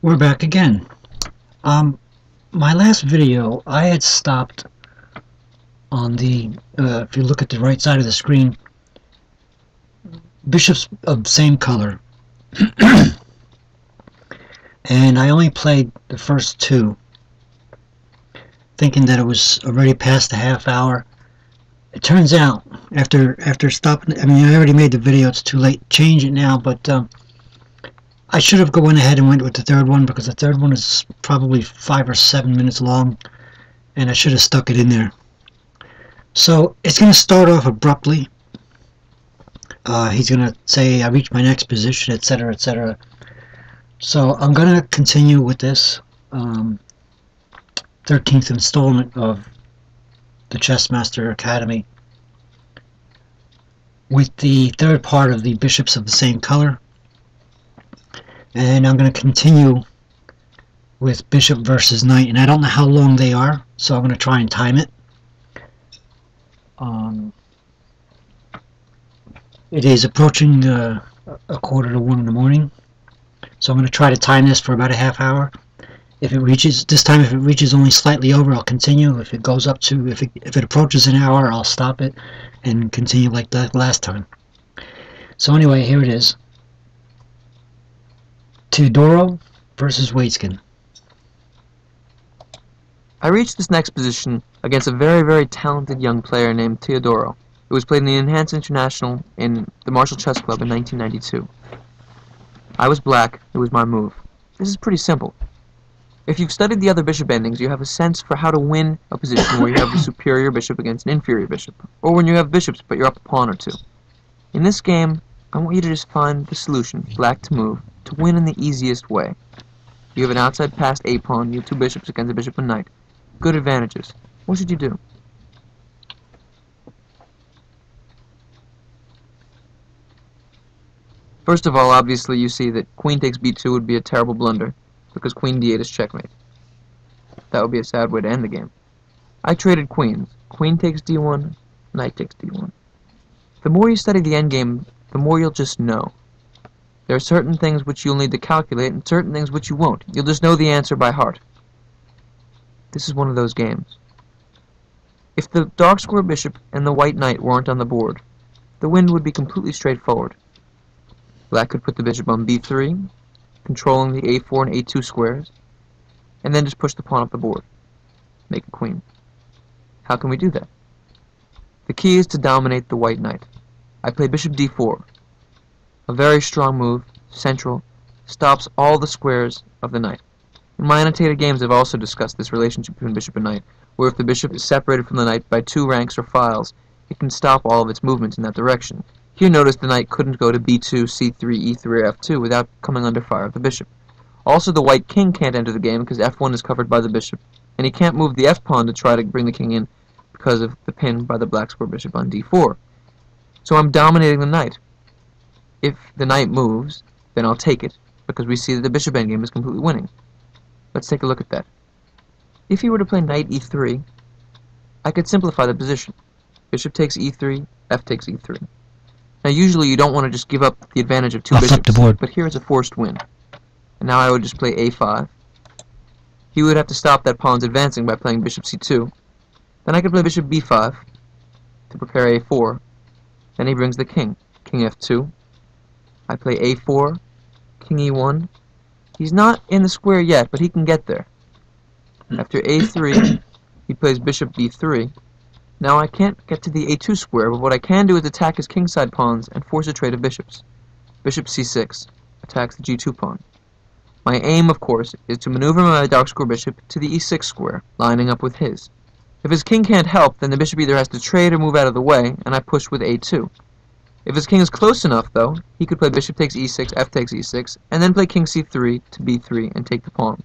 We're back again. Um, my last video, I had stopped on the, if you look at the right side of the screen, bishops of same color. And I only played the first two, thinking that it was already past the half hour. It turns out, after stopping, I mean, I already made the video, it's too late to change it now, but I should have gone ahead and went with the third one, because the third one is probably 5 or 7 minutes long, and I should have stuck it in there. So it's going to start off abruptly. He's going to say, I reached my next position, etc., etc. So I'm going to continue with this 13th installment of the Chessmaster Academy with the third part of the bishops of the same color. And I'm going to continue with bishop versus knight, and I don't know how long they are, so I'm going to try and time it. It is approaching a quarter to 1 in the morning, so I'm going to try to time this for about a half hour. If it reaches, this time if it reaches only slightly over, I'll continue. If it goes up to, if it approaches an hour, I'll stop it and continue like that last time. So anyway, here it is. Teodoro versus Waitzkin. I reached this next position against a very, very talented young player named Teodoro. It was played in the Enhanced International in the Marshall Chess Club in 1992. I was black, it was my move. This is pretty simple. If you've studied the other bishop endings, you have a sense for how to win a position where you have a superior bishop against an inferior bishop, or when you have bishops but you're up a pawn or two. In this game, I want you to just find the solution, black to move, to win in the easiest way. You have an outside passed a-pawn, you have two bishops against a bishop and knight. Good advantages. What should you do? First of all, obviously you see that queen takes b2 would be a terrible blunder, because queen d8 is checkmate. That would be a sad way to end the game. I traded queens. Queen takes d1, knight takes d1. The more you study the endgame, the more you'll just know. There are certain things which you'll need to calculate and certain things which you won't. You'll just know the answer by heart. This is one of those games. If the dark square bishop and the white knight weren't on the board, the win would be completely straightforward. Black could put the bishop on b3, controlling the a4 and a2 squares, and then just push the pawn up the board. Make a queen. How can we do that? The key is to dominate the white knight. I play bishop d4. A very strong move, central, stops all the squares of the knight. In my annotated games I've also discussed this relationship between bishop and knight, where if the bishop is separated from the knight by 2 ranks or files, it can stop all of its movement in that direction. Here notice the knight couldn't go to b2, c3, e3, or f2 without coming under fire of the bishop. Also the white king can't enter the game because f1 is covered by the bishop, and he can't move the f-pawn to try to bring the king in because of the pin by the black square bishop on d4. So I'm dominating the knight. If the knight moves, then I'll take it, because we see that the bishop endgame is completely winning. Let's take a look at that. If he were to play knight e3, I could simplify the position. Bishop takes e3, f takes e3. Now usually you don't want to just give up the advantage of 2 bishops, but here is a forced win. And now I would just play a5. He would have to stop that pawn's advancing by playing bishop c2. Then I could play bishop b5 to prepare a4. Then he brings the king. King f2. I play a4, king e1. He's not in the square yet, but he can get there. After a3, he plays bishop b3. Now I can't get to the a2 square, but what I can do is attack his kingside pawns and force a trade of bishops. Bishop c6 attacks the g2 pawn. My aim, of course, is to maneuver my dark square bishop to the e6 square, lining up with his. If his king can't help, then the bishop either has to trade or move out of the way, and I push with a2. If his king is close enough, though, he could play bishop takes e6, f takes e6, and then play king c3 to b3 and take the pawn.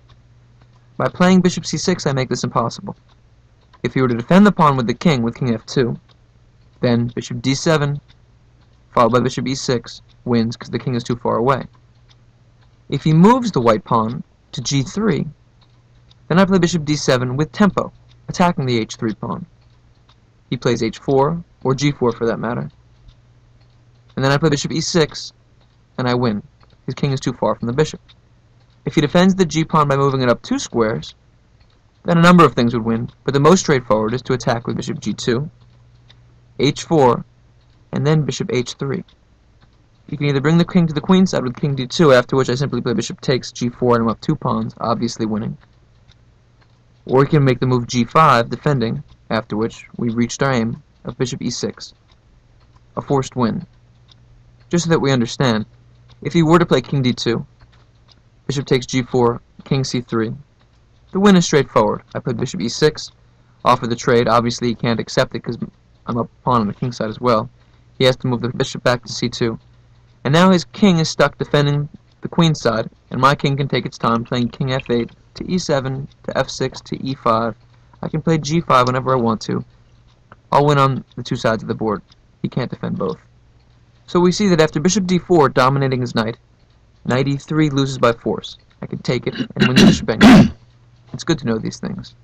By playing bishop c6, I make this impossible. If he were to defend the pawn with the king with king f2, then bishop d7, followed by bishop e6, wins because the king is too far away. If he moves the white pawn to g3, then I play bishop d7 with tempo, attacking the h3 pawn. He plays h4, or g4 for that matter. And then I play bishop e6, and I win. His king is too far from the bishop. If he defends the g-pawn by moving it up 2 squares, then a number of things would win, but the most straightforward is to attack with bishop g2, h4, and then bishop h3. You can either bring the king to the queen side with king d2, after which I simply play bishop takes g4 and I'm up 2 pawns, obviously winning. Or you can make the move g5, defending, after which we've reached our aim of bishop e6. A forced win. Just so that we understand, if he were to play king d2, bishop takes g4, king c3, the win is straightforward. I played bishop e6, offer the trade. Obviously he can't accept it because I'm up a pawn on the king side as well. He has to move the bishop back to c2. And now his king is stuck defending the queen side, and my king can take its time playing king f8 to e7 to f6 to e5. I can play g5 whenever I want to. I'll win on the 2 sides of the board. He can't defend both. So we see that after bishop d4 dominating his knight, knight e3 loses by force. I can take it and win the bishop endgame. It's good to know these things.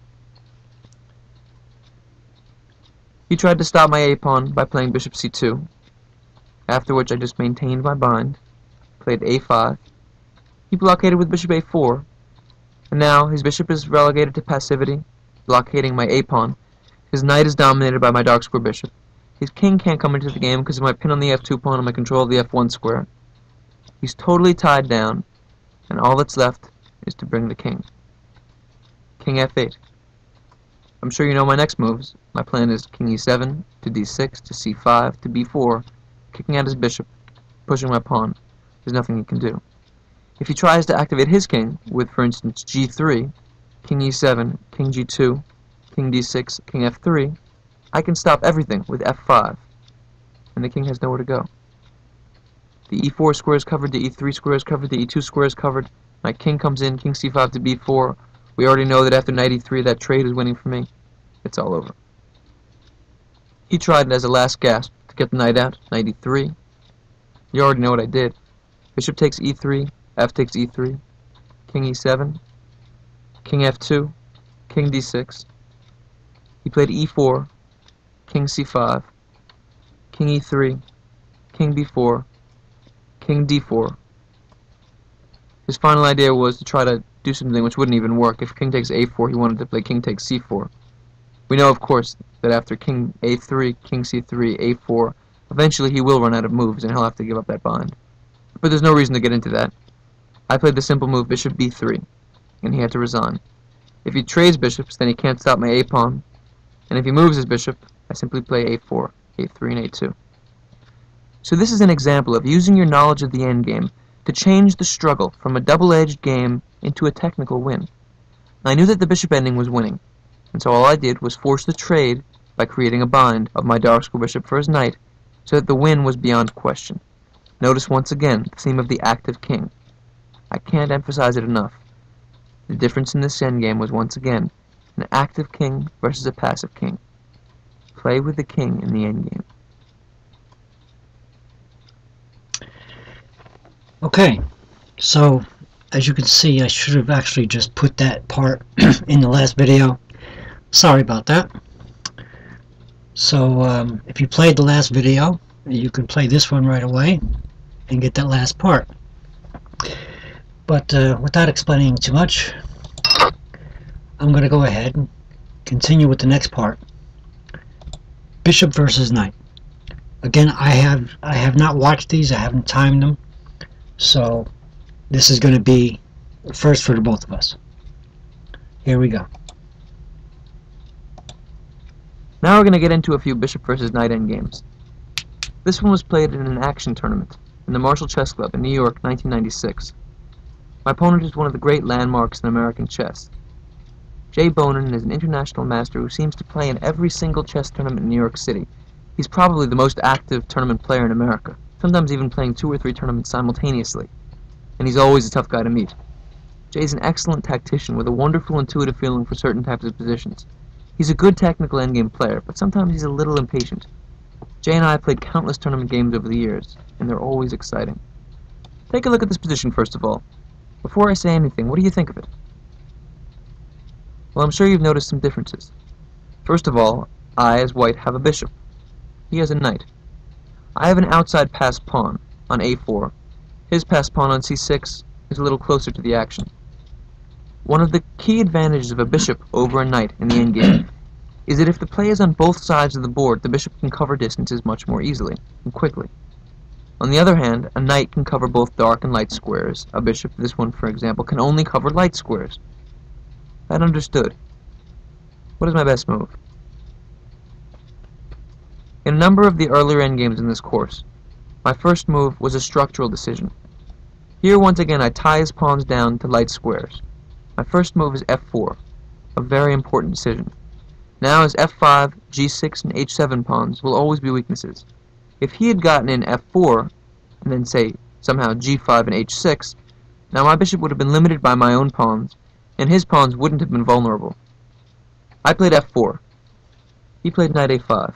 He tried to stop my a-pawn by playing bishop c2, after which I just maintained my bind, played a5. He blockaded with bishop a4, and now his bishop is relegated to passivity, blockading my a-pawn. His knight is dominated by my dark square bishop. His king can't come into the game because of my pin on the f2 pawn and my control of the f1 square. He's totally tied down, and all that's left is to bring the king. King f8. I'm sure you know my next moves. My plan is king e7 to d6 to c5 to b4, kicking out his bishop, pushing my pawn. There's nothing he can do. If he tries to activate his king with, for instance, g3, king e7, king g2, king d6, king f3, I can stop everything with f5, and the king has nowhere to go. The e4 square is covered, the e3 square is covered, the e2 square is covered. My king comes in, king c5 to b4. We already know that after knight e3 that trade is winning for me. It's all over. He tried as a last gasp to get the knight out, knight e3. You already know what I did. Bishop takes e3, f takes e3, king e7, king f2, king d6. He played e4, king c5, king e3, king b4, king d4. His final idea was to try to do something which wouldn't even work. If king takes a4, he wanted to play king takes c4. We know, of course, that after king a3, king c3, a4, eventually he will run out of moves and he'll have to give up that bind. But there's no reason to get into that. I played the simple move bishop b3, and he had to resign. If he trades bishops, then he can't stop my a-pawn, and if he moves his bishop, I simply play a4, a3, and a2. So this is an example of using your knowledge of the endgame to change the struggle from a double-edged game into a technical win. I knew that the bishop ending was winning, and so all I did was force the trade by creating a bind of my dark square bishop for his knight, so that the win was beyond question. Notice once again the theme of the active king. I can't emphasize it enough. The difference in this endgame was once again an active king versus a passive king. Play with the king in the endgame. Okay, so as you can see, I should have actually just put that part in the last video. Sorry about that. So if you played the last video, you can play this one right away and get that last part. But without explaining too much, I'm going to go ahead and continue with the next part. Bishop versus knight. Again, I have not watched these. I haven't timed them. So this is going to be first for the both of us. Here we go. Now we're going to get into a few bishop versus knight endgames. This one was played in an action tournament in the Marshall Chess Club in New York, 1996. My opponent is one of the great landmarks in American chess. Jay Bonin is an international master who seems to play in every single chess tournament in New York City. He's probably the most active tournament player in America, sometimes even playing 2 or 3 tournaments simultaneously. And he's always a tough guy to meet. Jay's an excellent tactician with a wonderful intuitive feeling for certain types of positions. He's a good technical endgame player, but sometimes he's a little impatient. Jay and I have played countless tournament games over the years, and they're always exciting. Take a look at this position first of all. Before I say anything, what do you think of it? Well, I'm sure you've noticed some differences. First of all, I, as white, have a bishop. He has a knight. I have an outside passed pawn on a4. His passed pawn on c6 is is a little closer to the action. One of the key advantages of a bishop over a knight in the endgame is that if the play is on both sides of the board, the bishop can cover distances much more easily and quickly. On the other hand, a knight can cover both dark and light squares. A bishop, this one for example, can only cover light squares. That understood. What is my best move? In a number of the earlier endgames in this course, my first move was a structural decision. Here once again I tie his pawns down to light squares. My first move is f4, a very important decision. Now his f5, g6, and h7 pawns will always be weaknesses. If he had gotten in f4, and then say somehow g5 and h6, now my bishop would have been limited by my own pawns, and his pawns wouldn't have been vulnerable. I played f4. He played knight a5.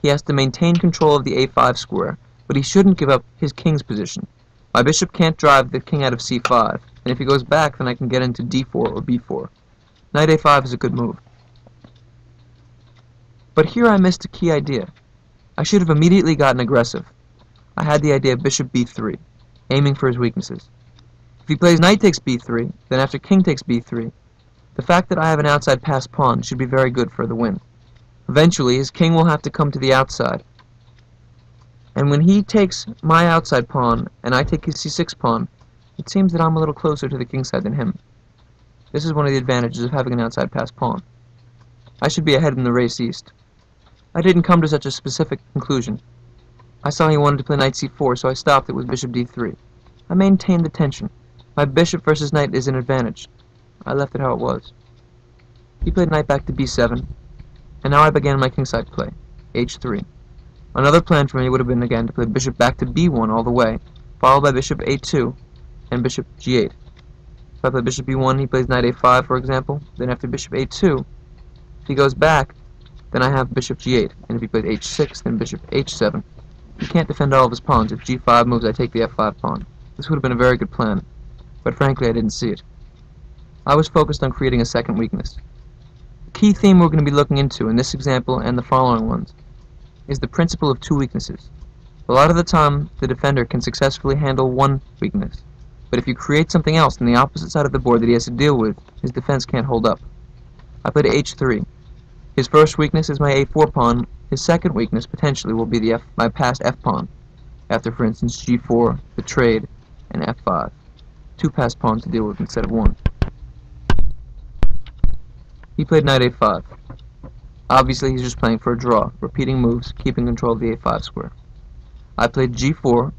He has to maintain control of the a5 square, but he shouldn't give up his king's position. My bishop can't drive the king out of c5, and if he goes back, then I can get into d4 or b4. Knight a5 is a good move. But here I missed a key idea. I should have immediately gotten aggressive. I had the idea of bishop b3, aiming for his weaknesses. If he plays knight takes b3, then after king takes b3, the fact that I have an outside passed pawn should be very good for the win. Eventually, his king will have to come to the outside. And when he takes my outside pawn, and I take his c6 pawn, it seems that I'm a little closer to the king side than him. This is one of the advantages of having an outside passed pawn. I should be ahead in the race east. I didn't come to such a specific conclusion. I saw he wanted to play knight c4, so I stopped it with bishop d3. I maintained the tension. My bishop versus knight is an advantage. I left it how it was. He played knight back to b7, and now I began my kingside play, h3. Another plan for me would have been again to play bishop back to b1 all the way, followed by bishop a2 and bishop g8. If I play bishop b1, he plays knight a5, for example. Then after bishop a2, if he goes back, then I have bishop g8, and if he plays h6, then bishop h7. He can't defend all of his pawns. If g5 moves, I take the f5 pawn. This would have been a very good plan, but frankly I didn't see it. I was focused on creating a second weakness. The key theme we're going to be looking into in this example and the following ones is the principle of two weaknesses. A lot of the time, the defender can successfully handle one weakness, but if you create something else on the opposite side of the board that he has to deal with, his defense can't hold up. I played h3. His first weakness is my a4 pawn. His second weakness, potentially, will be my passed f pawn, after, for instance, g4, the trade, and f5. Two passed pawns to deal with instead of one. He played knight a5. Obviously, he's just playing for a draw, repeating moves, keeping control of the a5 square. I played g4,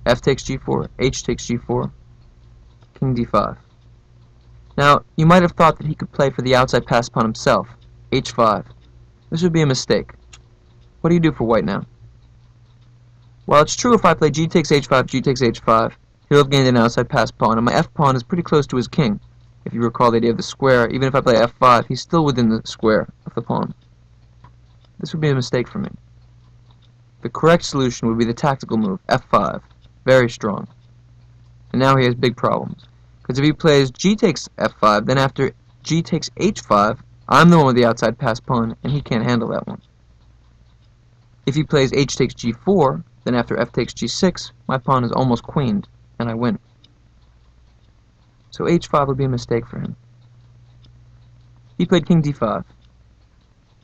f takes g4, h takes g4, king d5. Now, you might have thought that he could play for the outside passed pawn himself, h5. This would be a mistake. What do you do for white now? Well, it's true if I play g takes h5, g takes h5, he'll have gained an outside passed pawn, and my f pawn is pretty close to his king. If you recall the idea of the square, even if I play f5, he's still within the square of the pawn. This would be a mistake for me. The correct solution would be the tactical move, f5. Very strong. And now he has big problems. Because if he plays g takes f5, then after g takes h5, I'm the one with the outside passed pawn, and he can't handle that one. If he plays h takes g4, then after f takes g6, my pawn is almost queened, and I win. So h5 would be a mistake for him. He played king d5,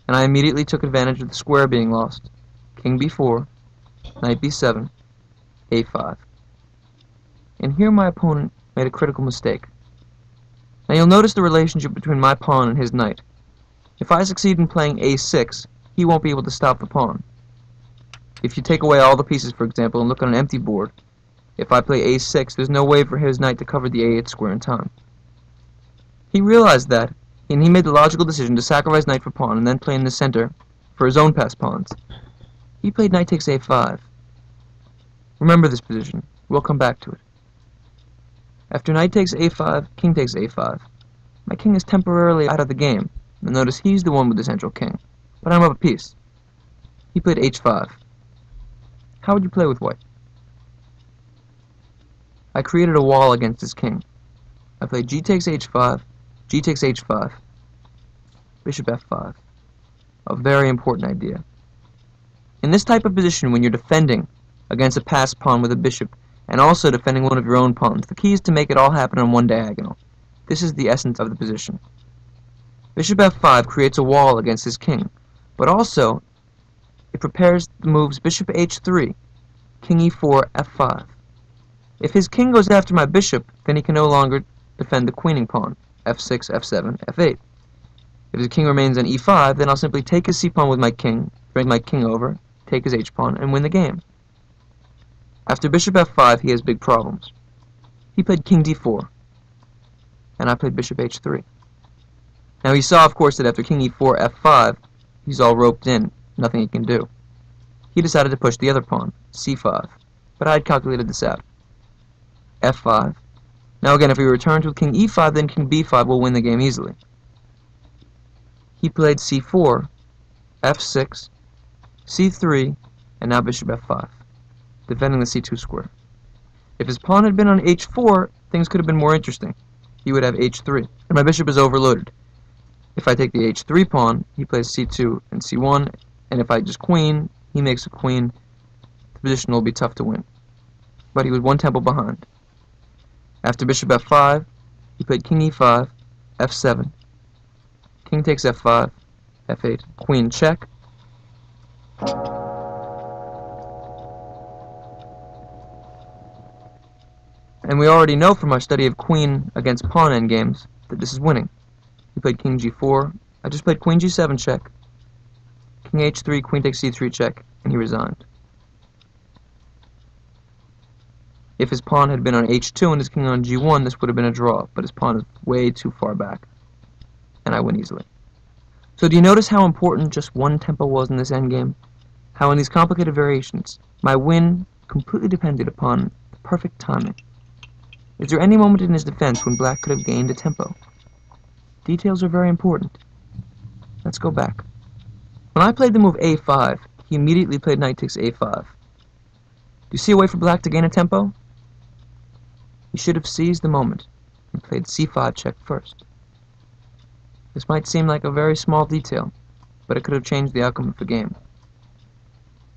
and I immediately took advantage of the square being lost. King b4, knight b7, a5. And here my opponent made a critical mistake. Now you'll notice the relationship between my pawn and his knight. If I succeed in playing a6, he won't be able to stop the pawn. If you take away all the pieces, for example, and look on an empty board, if I play a6, there's no way for his knight to cover the a8 square in time. He realized that, and he made the logical decision to sacrifice knight for pawn and then play in the center for his own passed pawns. He played knight takes a5. Remember this position. We'll come back to it. After knight takes a5, king takes a5. My king is temporarily out of the game. And notice he's the one with the central king. But I'm up a piece. He played h5. How would you play with white? I created a wall against his king. I played g takes h5, g takes h5, bishop f5. A very important idea. In this type of position, when you're defending against a passed pawn with a bishop, and also defending one of your own pawns. The key is to make it all happen on one diagonal. This is the essence of the position. Bishop f5 creates a wall against his king, but also it prepares the moves bishop h3, king e4, f5. If his king goes after my bishop, then he can no longer defend the queening pawn, f6, f7, f8. If his king remains on e5, then I'll simply take his c-pawn with my king, bring my king over, take his h-pawn, and win the game. After bishop f5, he has big problems. He played king d4, and I played bishop h3. Now he saw, of course, that after king e4, f5, he's all roped in, nothing he can do. He decided to push the other pawn, c5, but I had calculated this out. f5. Now again, if he returns with king e5, then king b5 will win the game easily. He played c4, f6, c3, and now bishop f5, defending the c2 square. If his pawn had been on h4, things could have been more interesting. He would have h3, and my bishop is overloaded. If I take the h3 pawn, he plays c2 and c1, and if I just queen, he makes a queen. The position will be tough to win. But he was one tempo behind. After bishop f5, he played king e5, f7, king takes f5, f8, queen check. And we already know from our study of queen against pawn endgames that this is winning. He played king g4, I just played queen g7 check, king h3, queen takes c3 check, and he resigned. If his pawn had been on h2 and his king on g1, this would have been a draw, but his pawn is way too far back, and I win easily. So do you notice how important just one tempo was in this endgame? How in these complicated variations, my win completely depended upon the perfect timing. Is there any moment in his defense when black could have gained a tempo? Details are very important. Let's go back. When I played the move a5, he immediately played knight takes a5. Do you see a way for black to gain a tempo? He should have seized the moment and played c5 check first. This might seem like a very small detail, but it could have changed the outcome of the game.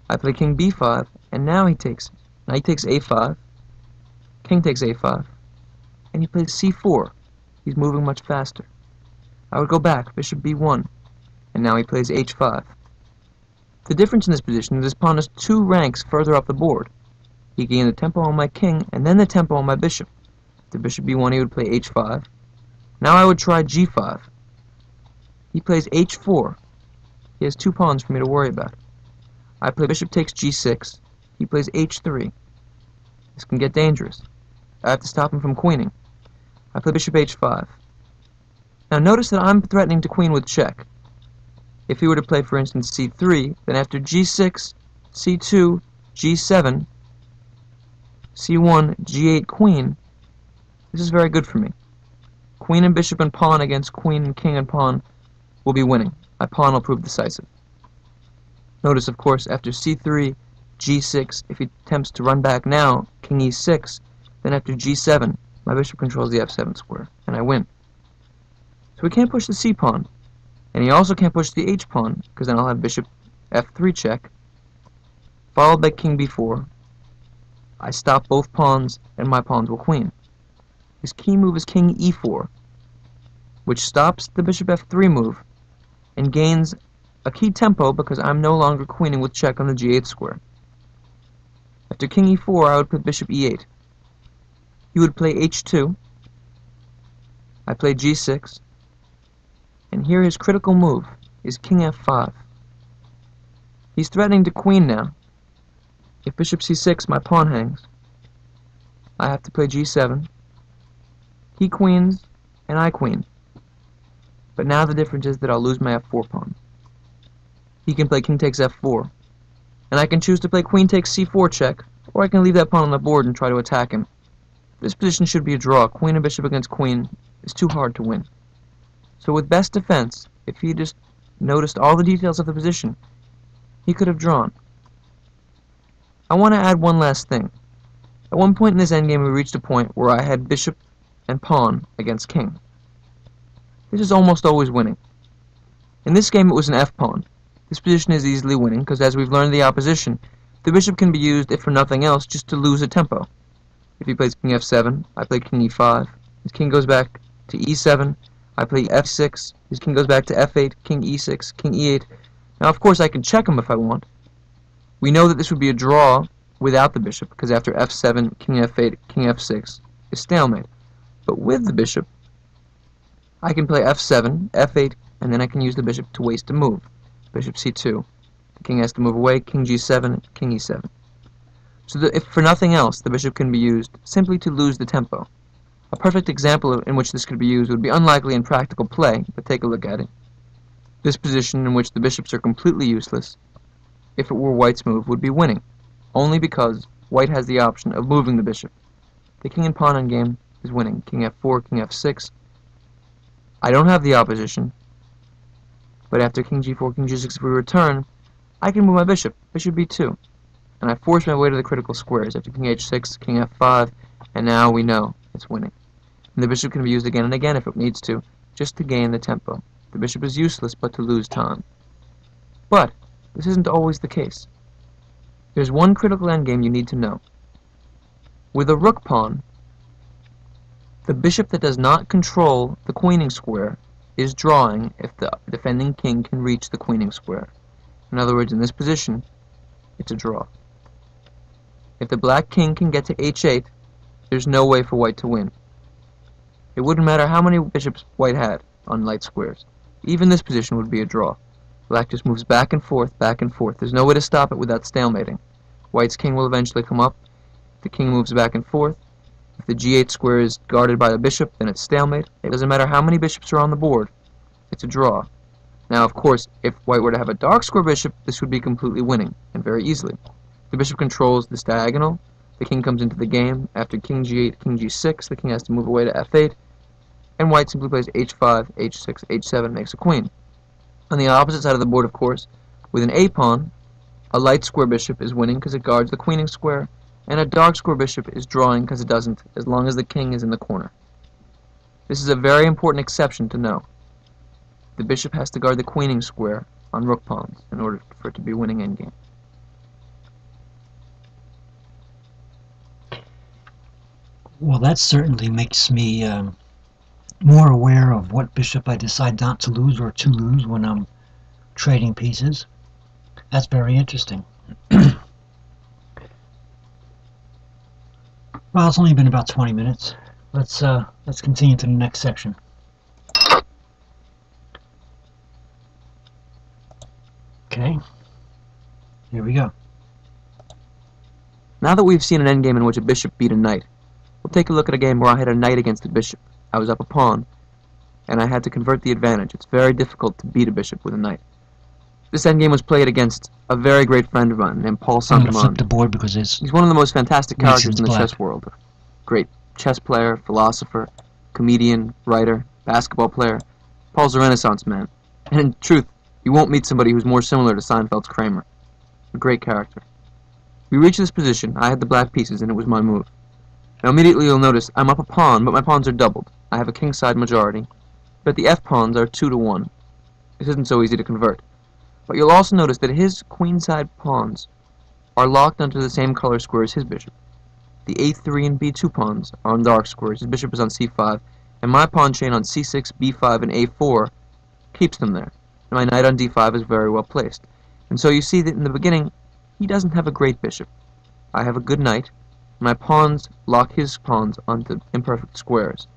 I play king b5, and now he takes knight takes a5, king takes a5, and he plays c4. He's moving much faster. I would go back, bishop b1, and now he plays h5. The difference in this position is this pawn is 2 ranks further up the board. He gained the tempo on my king, and then the tempo on my bishop. After bishop b1, he would play h5. Now I would try g5. He plays h4. He has 2 pawns for me to worry about. I play bishop takes g6. He plays h3. This can get dangerous. I have to stop him from queening. I play bishop h5. Now notice that I'm threatening to queen with check. If he were to play, for instance, c3, then after g6, c2, g7, c1, g8, queen, this is very good for me. Queen and bishop and pawn against queen and king and pawn will be winning. My pawn will prove decisive. Notice, of course, after c3, g6, if he attempts to run back now, king e6, then after g7, my bishop controls the f7 square, and I win. So he can't push the c-pawn, and he also can't push the h-pawn, because then I'll have bishop f3 check, followed by king b4. I stop both pawns, and my pawns will queen. His key move is king e4, which stops the bishop f3 move, and gains a key tempo because I'm no longer queening with check on the g8 square. After king e4, I would put bishop e8. He would play h2. I play g6. And here his critical move is king f5. He's threatening to queen now. If bishop c6, my pawn hangs. I have to play g7. He queens, and I queen. But now the difference is that I'll lose my f4 pawn. He can play king takes f4. And I can choose to play queen takes c4 check, or I can leave that pawn on the board and try to attack him. This position should be a draw. Queen and bishop against queen is too hard to win. So with best defense, if he just noticed all the details of the position, he could have drawn. I want to add one last thing. At one point in this endgame, we reached a point where I had bishop and pawn against king. This is almost always winning. In this game, it was an f-pawn. This position is easily winning, because as we've learned the opposition, the bishop can be used, if for nothing else, just to lose a tempo. If he plays king f7, I play king e5. His king goes back to e7. I play f6. His king goes back to f8, king e6, king e8. Now, of course, I can check him if I want. We know that this would be a draw without the bishop, because after f7, king f8, king f6 is stalemate. But with the bishop, I can play f7, f8, and then I can use the bishop to waste a move. Bishop c2. The king has to move away, king g7, king e7. So that if for nothing else, the bishop can be used simply to lose the tempo. A perfect example in which this could be used would be unlikely in practical play, but take a look at it. This position in which the bishops are completely useless, if it were white's move, would be winning, only because white has the option of moving the bishop. The king and pawn endgame is winning. King f4, king f6. I don't have the opposition, but after king g4, king g6, if we return, I can move my bishop, bishop b2, and I force my way to the critical squares after king h6, king f5, and now we know it's winning. And the bishop can be used again and again if it needs to, just to gain the tempo. The bishop is useless but to lose time. But this isn't always the case. There's one critical endgame you need to know. With a rook pawn, the bishop that does not control the queening square is drawing if the defending king can reach the queening square. In other words, in this position, it's a draw. If the black king can get to h8, there's no way for white to win. It wouldn't matter how many bishops white had on light squares. Even this position would be a draw. Black just moves back and forth, back and forth. There's no way to stop it without stalemating. White's king will eventually come up. The king moves back and forth. If the g8 square is guarded by the bishop, then it's stalemate. It doesn't matter how many bishops are on the board. It's a draw. Now, of course, if white were to have a dark square bishop, this would be completely winning, and very easily. The bishop controls this diagonal. The king comes into the game. After king g8, king g6, the king has to move away to f8. And white simply plays h5, h6, h7, makes a queen. On the opposite side of the board, of course, with an a-pawn, a light square bishop is winning because it guards the queening square, and a dark square bishop is drawing because it doesn't, as long as the king is in the corner. This is a very important exception to know. The bishop has to guard the queening square on rook pawns in order for it to be winning endgame. Well, that certainly makes me more aware of what bishop I decide not to lose or to lose when I'm trading pieces. That's very interesting. Well, it's only been about 20 minutes. Let's continue to the next section. Okay, here we go. Now that we've seen an endgame in which a bishop beat a knight, we'll take a look at a game where I had a knight against a bishop. I was up a pawn, and I had to convert the advantage. It's very difficult to beat a bishop with a knight. This endgame was played against a very great friend of mine named Paul I'm going to Santamon. flip the board because He's one of the most fantastic characters in the black. chess world. Great chess player, philosopher, comedian, writer, basketball player. Paul's a Renaissance man. And in truth, you won't meet somebody who's more similar to Seinfeld's Kramer. A great character. We reached this position. I had the black pieces, and it was my move. Now immediately you'll notice I'm up a pawn, but my pawns are doubled. I have a kingside majority, but the f-pawns are 2-1. This isn't so easy to convert. But you'll also notice that his queenside pawns are locked onto the same color square as his bishop. The a3 and b2 pawns are on dark squares. His bishop is on c5, and my pawn chain on c6, b5, and a4 keeps them there. And my knight on d5 is very well placed. And so you see that in the beginning, he doesn't have a great bishop. I have a good knight. My pawns lock his pawns onto imperfect squares.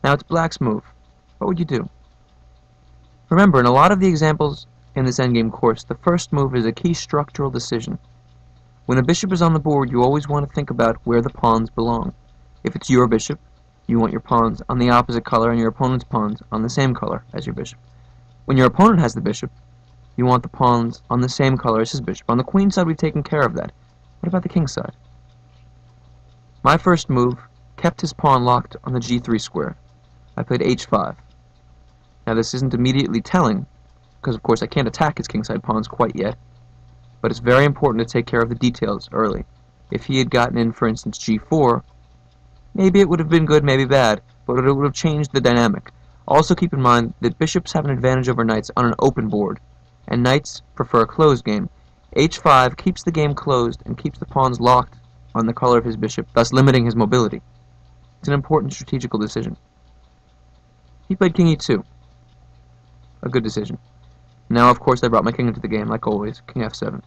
Now it's black's move. What would you do? Remember, in a lot of the examples in this endgame course, the first move is a key structural decision. When a bishop is on the board, you always want to think about where the pawns belong. If it's your bishop, you want your pawns on the opposite color and your opponent's pawns on the same color as your bishop. When your opponent has the bishop, you want the pawns on the same color as his bishop. On the queen side, we've taken care of that. What about the king side? My first move kept his pawn locked on the g3 square. I played h5. Now this isn't immediately telling, because of course I can't attack his kingside pawns quite yet, but it's very important to take care of the details early. If he had gotten in, for instance, g4, maybe it would have been good, maybe bad, but it would have changed the dynamic. Also keep in mind that bishops have an advantage over knights on an open board, and knights prefer a closed game. h5 keeps the game closed and keeps the pawns locked on the color of his bishop, thus limiting his mobility. It's an important strategical decision. He played king e2. A good decision. Now, of course, I brought my king into the game, like always, king f7.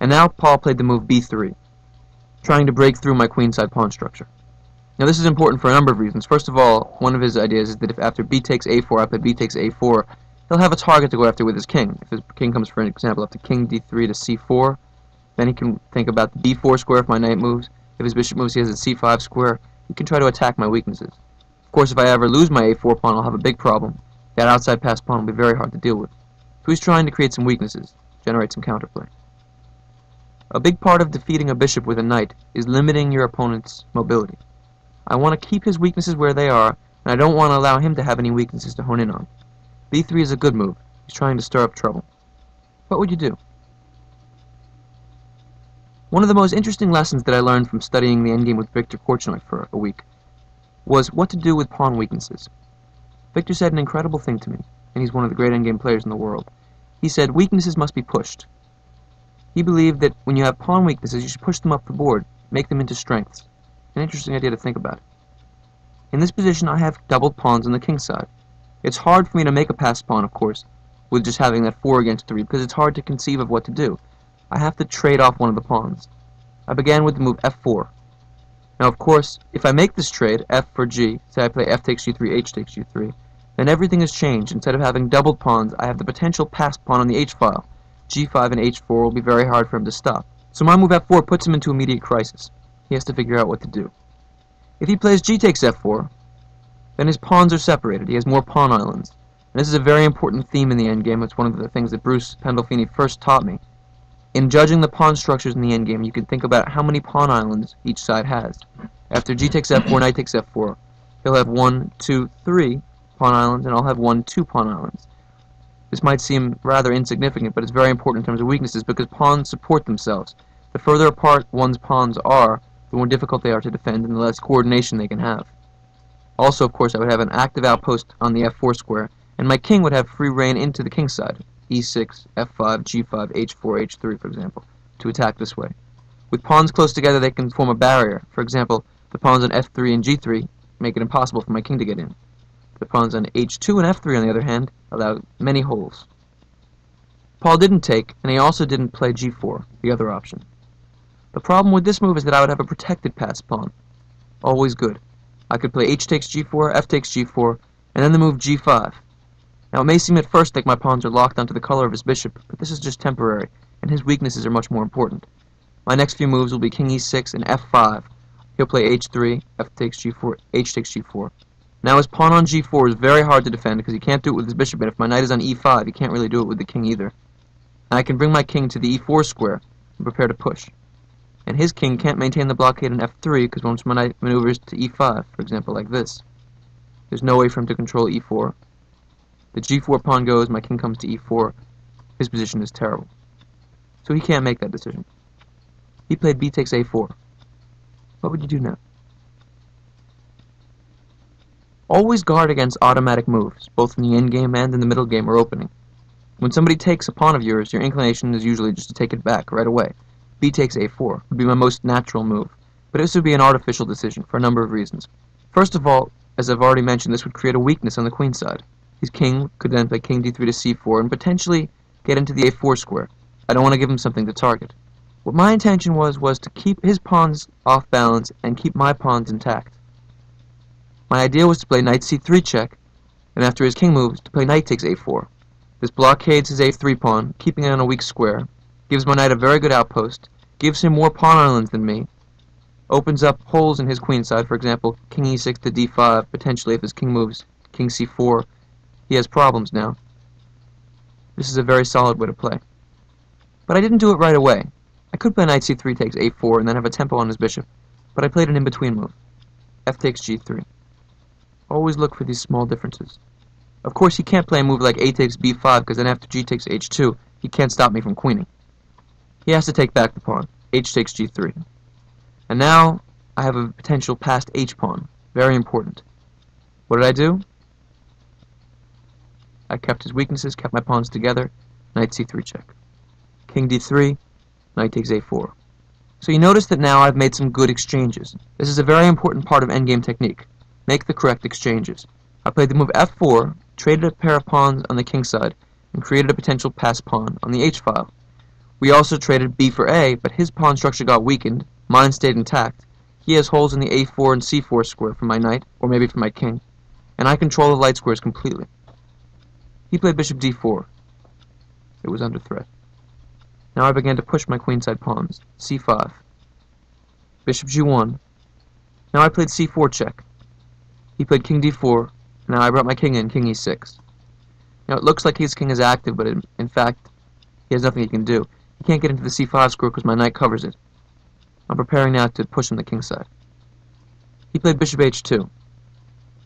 And now Paul played the move b3, trying to break through my queenside pawn structure. Now, this is important for a number of reasons. First of all, one of his ideas is that if after b takes a4, I play b takes a4, he'll have a target to go after with his king. If his king comes, for example, after king d3 to c4, then he can think about the b4 square if my knight moves. If his bishop moves, he has a c5 square. He can try to attack my weaknesses. Of course, if I ever lose my a4 pawn, I'll have a big problem. That outside pass pawn will be very hard to deal with. So he's trying to create some weaknesses, generate some counterplay. A big part of defeating a bishop with a knight is limiting your opponent's mobility. I want to keep his weaknesses where they are, and I don't want to allow him to have any weaknesses to hone in on. b3 is a good move. He's trying to stir up trouble. What would you do? One of the most interesting lessons that I learned from studying the endgame with Victor Korchnoi for a week was what to do with pawn weaknesses. Victor said an incredible thing to me, and he's one of the great endgame players in the world. He said weaknesses must be pushed. He believed that when you have pawn weaknesses, you should push them up the board, make them into strengths. An interesting idea to think about. In this position, I have doubled pawns on the king side. It's hard for me to make a passed pawn, of course, with just having that 4 against 3, because it's hard to conceive of what to do. I have to trade off one of the pawns. I began with the move f4. Now, of course, if I make this trade, f for g, say I play f takes g3, h takes g3, then everything has changed. Instead of having doubled pawns, I have the potential passed pawn on the h-file. g5 and h4 will be very hard for him to stop. So my move f4 puts him into immediate crisis. He has to figure out what to do. If he plays g takes f4, then his pawns are separated. He has more pawn islands. And this is a very important theme in the endgame. It's one of the things that Bruce Pandolfini first taught me. In judging the pawn structures in the endgame, you can think about how many pawn islands each side has. After g takes f4, knight takes f4, he'll have 1, 2, 3 pawn islands, and I'll have 1, 2 pawn islands. This might seem rather insignificant, but it's very important in terms of weaknesses because pawns support themselves. The further apart one's pawns are, the more difficult they are to defend and the less coordination they can have. Also, of course, I would have an active outpost on the f4 square, and my king would have free reign into the king side, e6, f5, g5, h4, h3, for example, to attack this way. With pawns close together, they can form a barrier. For example, the pawns on f3 and g3 make it impossible for my king to get in. The pawns on h2 and f3, on the other hand, allow many holes. Paul didn't take, and he also didn't play g4, the other option. The problem with this move is that I would have a protected passed pawn. Always good. I could play h takes g4, f takes g4, and then the move g5. Now it may seem at first like my pawns are locked onto the color of his bishop, but this is just temporary, and his weaknesses are much more important. My next few moves will be king e6 and f5. He'll play h3, f takes g4, h takes g4. Now his pawn on g4 is very hard to defend because he can't do it with his bishop, and if my knight is on e5, he can't really do it with the king either. And I can bring my king to the e4 square and prepare to push. And his king can't maintain the blockade on f3 because once my knight maneuvers to e5, for example, like this, there's no way for him to control e4. The g4 pawn goes, my king comes to e4, his position is terrible. So he can't make that decision. He played b takes a4. What would you do now? Always guard against automatic moves, both in the endgame and in the middle game or opening. When somebody takes a pawn of yours, your inclination is usually just to take it back right away. B takes a4 would be my most natural move, but this would be an artificial decision for a number of reasons. First of all, as I've already mentioned, this would create a weakness on the queen side. His king could then play king d3 to c4 and potentially get into the a4 square. I don't want to give him something to target. What my intention was to keep his pawns off balance and keep my pawns intact. My idea was to play knight c3 check, and after his king moves, to play knight takes a4. This blockades his a3 pawn, keeping it on a weak square, gives my knight a very good outpost, gives him more pawn islands than me, opens up holes in his queen side, for example, king e6 to d5, potentially if his king moves, king c4. He has problems now. This is a very solid way to play. But I didn't do it right away. I could play knight c3 takes a4 and then have a tempo on his bishop, but I played an in-between move, f takes g3. Always look for these small differences. Of course, he can't play a move like a takes b5 because then after g takes h2, he can't stop me from queening. He has to take back the pawn, h takes g3. And now, I have a potential passed h-pawn. Very important. What did I do? I kept his weaknesses, kept my pawns together, knight c3 check. King d3, knight takes a4. So you notice that now I've made some good exchanges. This is a very important part of endgame technique. Make the correct exchanges. I played the move f4, traded a pair of pawns on the king side, and created a potential pass pawn on the h file. We also traded b for a, but his pawn structure got weakened, mine stayed intact. He has holes in the a4 and c4 square for my knight, or maybe for my king, and I control the light squares completely. He played bishop d4. It was under threat. Now I began to push my queenside pawns. c5. Bishop g1. Now I played c4 check. He played king d4. Now I brought my king in, king e6. Now it looks like his king is active, but in fact, he has nothing he can do. He can't get into the c5 square because my knight covers it. I'm preparing now to push on the king side. He played bishop h2.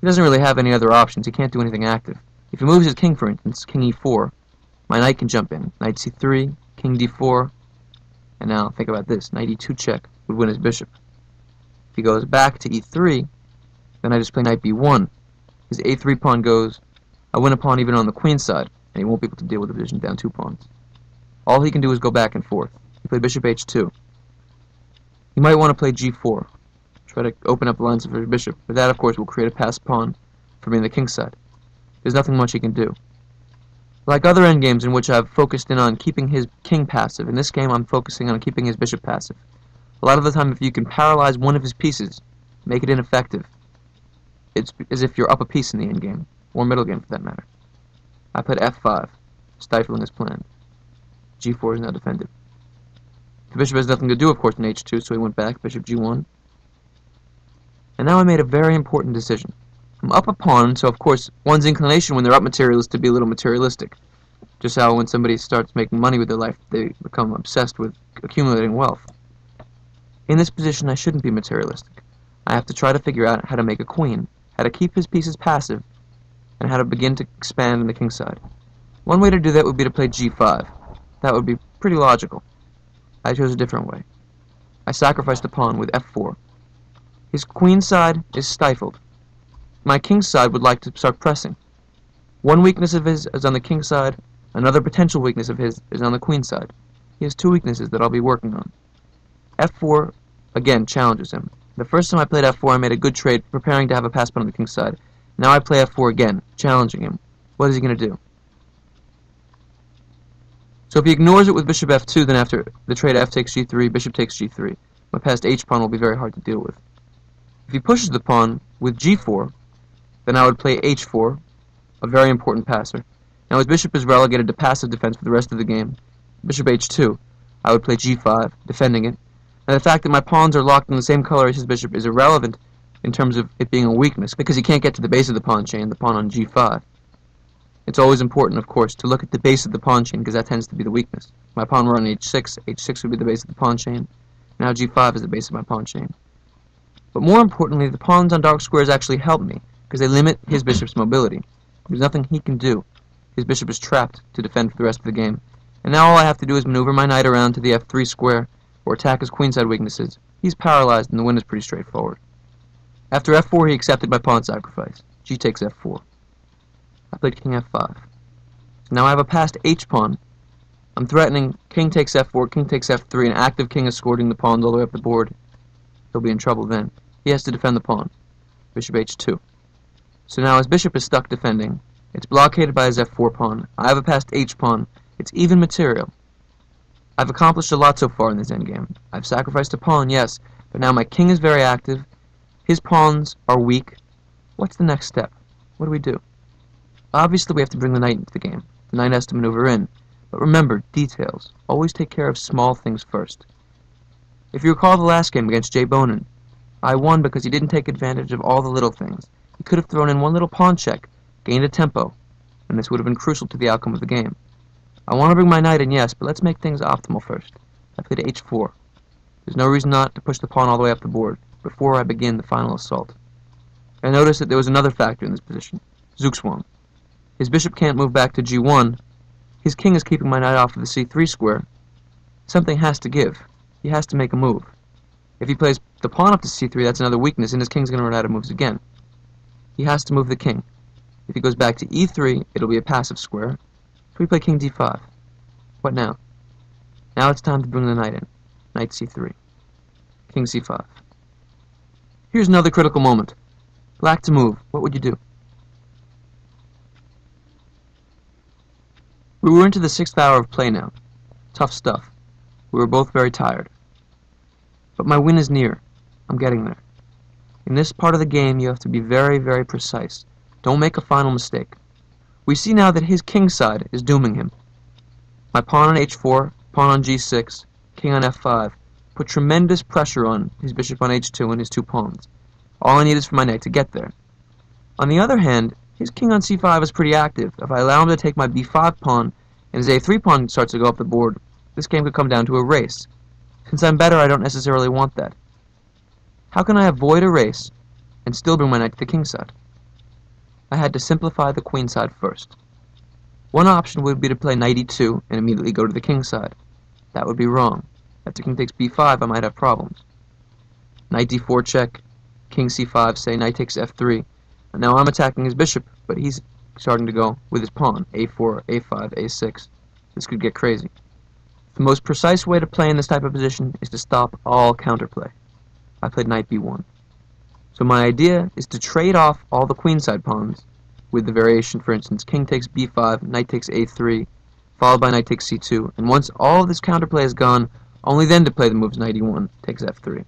He doesn't really have any other options. He can't do anything active. If he moves his king, for instance, king e4, my knight can jump in. Knight c3, king d4, and now think about this. Knight e2 check would win his bishop. If he goes back to e3, then I just play knight b1. His a3 pawn goes. I win a pawn even on the queen side, and he won't be able to deal with the division down 2 pawns. All he can do is go back and forth. He played bishop h2. He might want to play g4, try to open up lines for his bishop, but that of course will create a passed pawn for me on the king side. There's nothing much he can do. Like other endgames in which I've focused in on keeping his king passive, in this game I'm focusing on keeping his bishop passive. A lot of the time, if you can paralyze one of his pieces, make it ineffective, it's as if you're up a piece in the endgame, or middle game for that matter. I played f5, stifling his plan. g4 is now defended. The bishop has nothing to do, of course, in h2, so he went back, bishop g1. And now I made a very important decision. I'm up a pawn, so of course, one's inclination when they're up material is to be a little materialistic. Just how when somebody starts making money with their life, they become obsessed with accumulating wealth. In this position, I shouldn't be materialistic. I have to try to figure out how to make a queen, how to keep his pieces passive, and how to begin to expand on the king side. One way to do that would be to play g5. That would be pretty logical. I chose a different way. I sacrificed a pawn with f4. His queen side is stifled. My king side would like to start pressing. One weakness of his is on the king side, another potential weakness of his is on the queen side. He has 2 weaknesses that I'll be working on. f4, again, challenges him. The first time I played f4, I made a good trade, preparing to have a pass pawn on the king side. Now I play f4 again, challenging him. What is he going to do? So if he ignores it with bishop f2, then after the trade f takes g3, bishop takes g3. My passed h pawn will be very hard to deal with. If he pushes the pawn with g4, then I would play h4, a very important passer. Now his bishop is relegated to passive defense for the rest of the game. Bishop h2, I would play g5, defending it. And the fact that my pawns are locked in the same color as his bishop is irrelevant in terms of it being a weakness, because he can't get to the base of the pawn chain, the pawn on g5. It's always important, of course, to look at the base of the pawn chain, because that tends to be the weakness. My pawn were on h6, h6 would be the base of the pawn chain. Now g5 is the base of my pawn chain. But more importantly, the pawns on dark squares actually help me, because they limit his bishop's mobility. There's nothing he can do. His bishop is trapped to defend for the rest of the game. And now all I have to do is maneuver my knight around to the f3 square, or attack his queenside weaknesses. He's paralyzed, and the win is pretty straightforward. After f4, he accepted my pawn sacrifice. G takes f4. I played king f5. So now I have a passed h-pawn. I'm threatening king takes f4, king takes f3, an active king escorting the pawns all the way up the board. He'll be in trouble then. He has to defend the pawn. Bishop h2. So now his bishop is stuck defending. It's blockaded by his f4 pawn. I have a passed h-pawn. It's even material. I've accomplished a lot so far in this endgame. I've sacrificed a pawn, yes, but now my king is very active. His pawns are weak. What's the next step? What do we do? Obviously, we have to bring the knight into the game. The knight has to maneuver in. But remember, details. Always take care of small things first. If you recall the last game against Jay Bonin, I won because he didn't take advantage of all the little things. He could have thrown in one little pawn check, gained a tempo, and this would have been crucial to the outcome of the game. I want to bring my knight in, yes, but let's make things optimal first. I played h4. There's no reason not to push the pawn all the way up the board before I begin the final assault. I noticed that there was another factor in this position, Zugzwang. His bishop can't move back to g1. His king is keeping my knight off of the c3 square. Something has to give. He has to make a move. If he plays the pawn up to c3, that's another weakness, and his king's going to run out of moves again. He has to move the king. If he goes back to e3, it'll be a passive square. So we play king d5. What now? Now it's time to bring the knight in. Knight c3. King c5. Here's another critical moment. Black to move. What would you do? We were into the 6th hour of play now. Tough stuff. We were both very tired. But my win is near. I'm getting there. In this part of the game, you have to be very, very precise. Don't make a final mistake. We see now that his king side is dooming him. My pawn on h4, pawn on g6, king on f5 put tremendous pressure on his bishop on h2 and his two pawns. All I need is for my knight to get there. On the other hand, his king on c5 is pretty active. If I allow him to take my b5 pawn and his a3 pawn starts to go up the board, this game could come down to a race. Since I'm better, I don't necessarily want that. How can I avoid a race and still bring my knight to the king side? I had to simplify the queen side first. One option would be to play knight e2 and immediately go to the king side. That would be wrong. After king takes b5, I might have problems. Knight d4 check, king c5, say knight takes f3. And now I'm attacking his bishop, but he's starting to go with his pawn, a4, a5, a6. This could get crazy. The most precise way to play in this type of position is to stop all counterplay. I played knight b1. So my idea is to trade off all the queenside pawns with the variation, for instance, king takes b5, knight takes a3, followed by knight takes c2, and once all of this counterplay is gone, only then to play the moves knight e1, takes f3.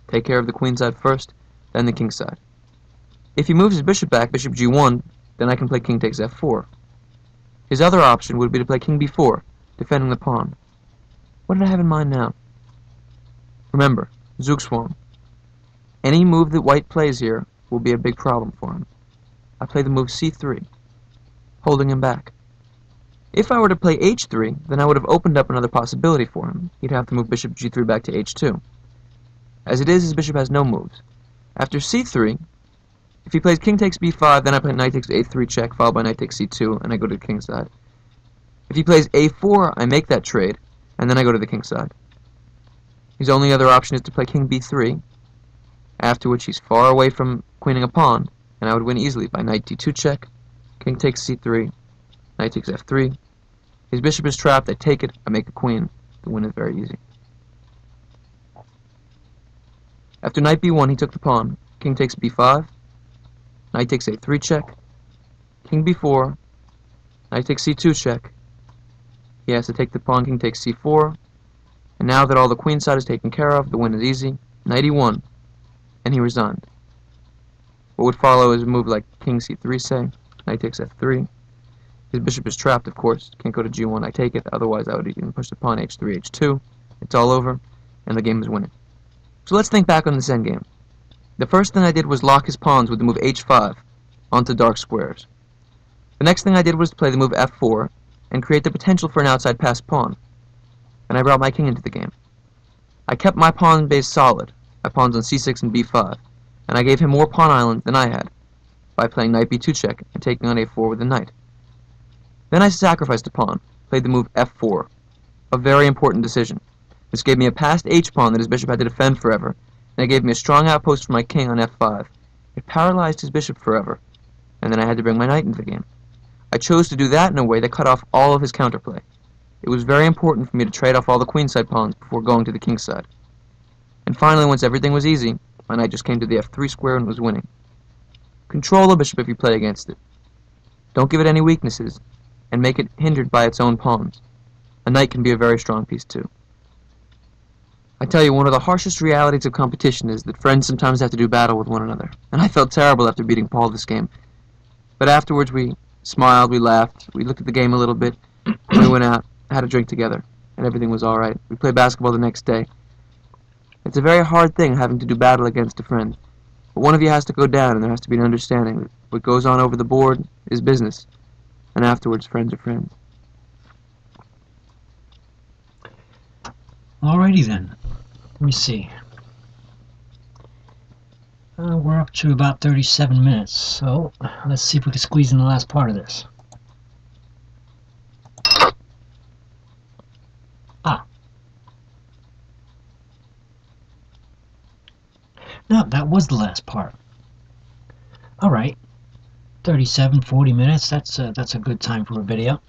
Take care of the queenside first, then the king side. If he moves his bishop back, bishop g1, then I can play king takes f4. His other option would be to play king b4, defending the pawn. What did I have in mind now? Remember, Zugzwang. Any move that white plays here will be a big problem for him. I play the move c3, holding him back. If I were to play h3, then I would have opened up another possibility for him. He'd have to move bishop g3 back to h2. As it is, his bishop has no moves. After c3, if he plays king takes b5, then I play knight takes a3 check, followed by knight takes c2, and I go to the king side. If he plays a4, I make that trade, and then I go to the king side. His only other option is to play king b3, after which he's far away from queening a pawn, and I would win easily by knight d2 check, king takes c3, knight takes f3. His bishop is trapped, I take it, I make a queen. The win is very easy. After knight b1, he took the pawn. King takes b5, knight takes a3 check, king b4, knight takes c2 check. He has to take the pawn, king takes c4, and now that all the queen side is taken care of, the win is easy. Knight e1, and he resigned. What would follow is a move like king c3, say, knight takes f3. His bishop is trapped, of course, can't go to g1, I take it, otherwise I would even push the pawn h3, h2. It's all over, and the game is winning. So let's think back on this endgame. The first thing I did was lock his pawns with the move h5 onto dark squares. The next thing I did was play the move f4 and create the potential for an outside passed pawn. And I brought my king into the game. I kept my pawn base solid, my pawns on c6 and b5, and I gave him more pawn islands than I had by playing knight b2 check and taking on a4 with the knight. Then I sacrificed a pawn, played the move f4, a very important decision. This gave me a passed h-pawn that his bishop had to defend forever, and it gave me a strong outpost for my king on f5. It paralyzed his bishop forever, and then I had to bring my knight into the game. I chose to do that in a way that cut off all of his counterplay. It was very important for me to trade off all the queenside pawns before going to the king side. And finally, once everything was easy, my knight just came to the f3 square and was winning. Control the bishop if you play against it. Don't give it any weaknesses, and make it hindered by its own pawns. A knight can be a very strong piece too. I tell you, one of the harshest realities of competition is that friends sometimes have to do battle with one another. And I felt terrible after beating Paul this game. But afterwards we smiled, we laughed, we looked at the game a little bit, and we went out, had a drink together, and everything was alright. We played basketball the next day. It's a very hard thing having to do battle against a friend. But one of you has to go down, and there has to be an understanding that what goes on over the board is business. And afterwards, friends are friends. Alrighty then. Let me see. We're up to about 37 minutes, so let's see if we can squeeze in the last part of this. No, that was the last part. Alright. 37, 40 minutes, that's a good time for a video.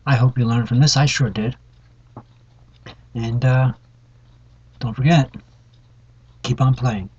I hope you learned from this. I sure did. And don't forget, keep on playing.